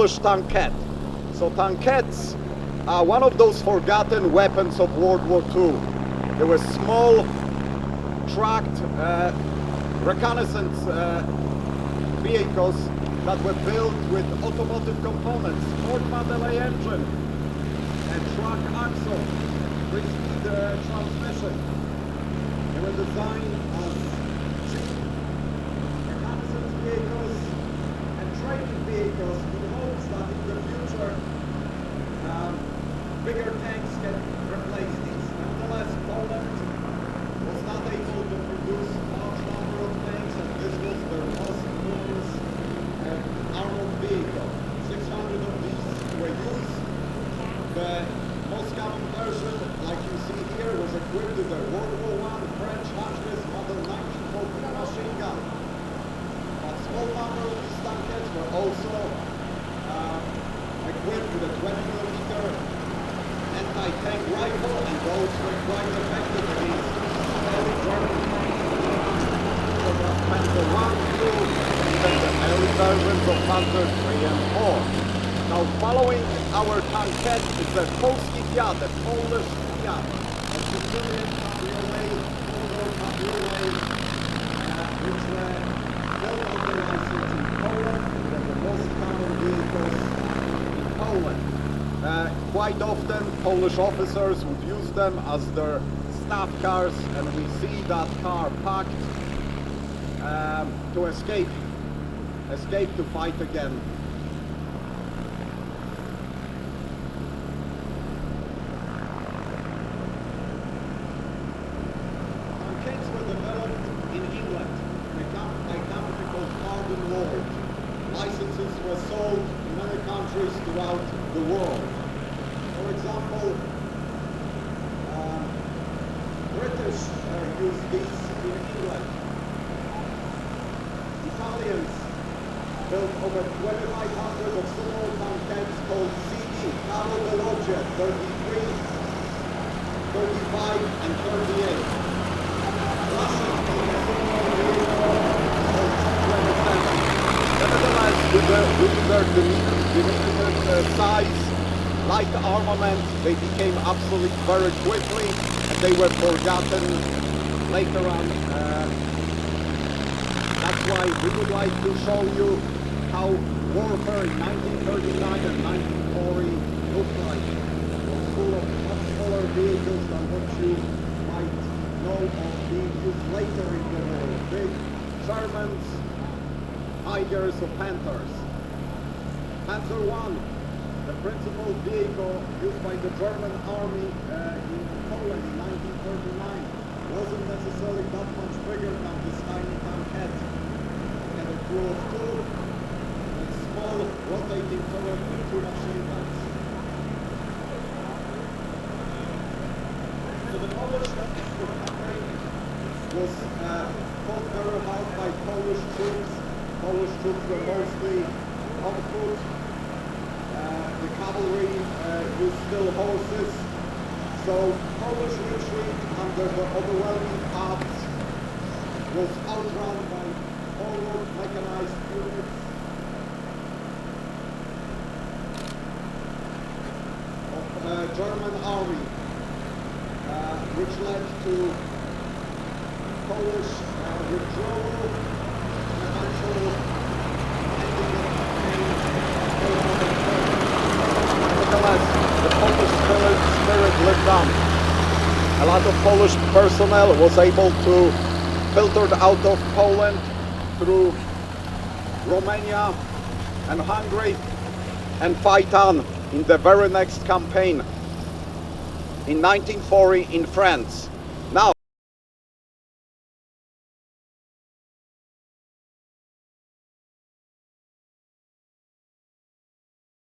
Polish Tankette. So tankettes are one of those forgotten weapons of World War II. They were small, tracked, reconnaissance vehicles that were built with automotive components, Ford Model A engine, and truck axle, three-speed transmission. They were designed as cheap reconnaissance vehicles and training vehicles in hopes that in the future bigger tanks can replace these. Nonetheless, Poland was not able to produce a large number of tanks, and this was their most famous armored vehicle. 600 of these were used. The most common version, like you see here, was equipped with a World War I French Hotchkiss Model 1914 machine gun. A small number of these tankettes were also equipped with a 20mm anti-tank rifle, and those were quite effective against early German Panzer I, II, even the early versions of Panzer III and IV. Now, following our tankette is the Polski Fiat, the Polish Fiat, a civilian cabriolet, four-door cabriolet, which were built under license in Poland. They're the most common vehicles in Poland. Quite often, Polish officers would use them as their staff cars, and we see that car packed to escape to fight again. Tankettes were developed in England by a company called Carden Loyd. Licenses were sold in many countries throughout the world. For example, British used these in England. Italians built over 2,500 of similar tankettes called CD, Carro Veloce 33, 35, and 38. Russians built a similar vehicle called 27. Nevertheless, due to their diminutive size, light armament, they became obsolete very quickly, and they were forgotten later on. That's why we would like to show you how warfare in 1939 and 1940 looked like. It was full of much smaller vehicles than what you might know of being used later in the war. Big Germans, Tigers or Panthers. Panzer I, the principal vehicle used by the German army in Poland in 1939, wasn't necessarily that much bigger than this tiny tankette. It had a crew of two and small rotating turret with two machine guns. So the Polish campaign was fought very hard by Polish troops. Polish troops were mostly on foot. The cavalry used still horses, so Polish retreat under the overwhelming odds was outrun by forward mechanized units of German army, which led to Polish withdrawal and eventual ending of the campaign. Nevertheless, the Polish spirit lived on. A lot of Polish personnel was able to filter out of Poland through Romania and Hungary and fight on in the very next campaign in 1940 in France.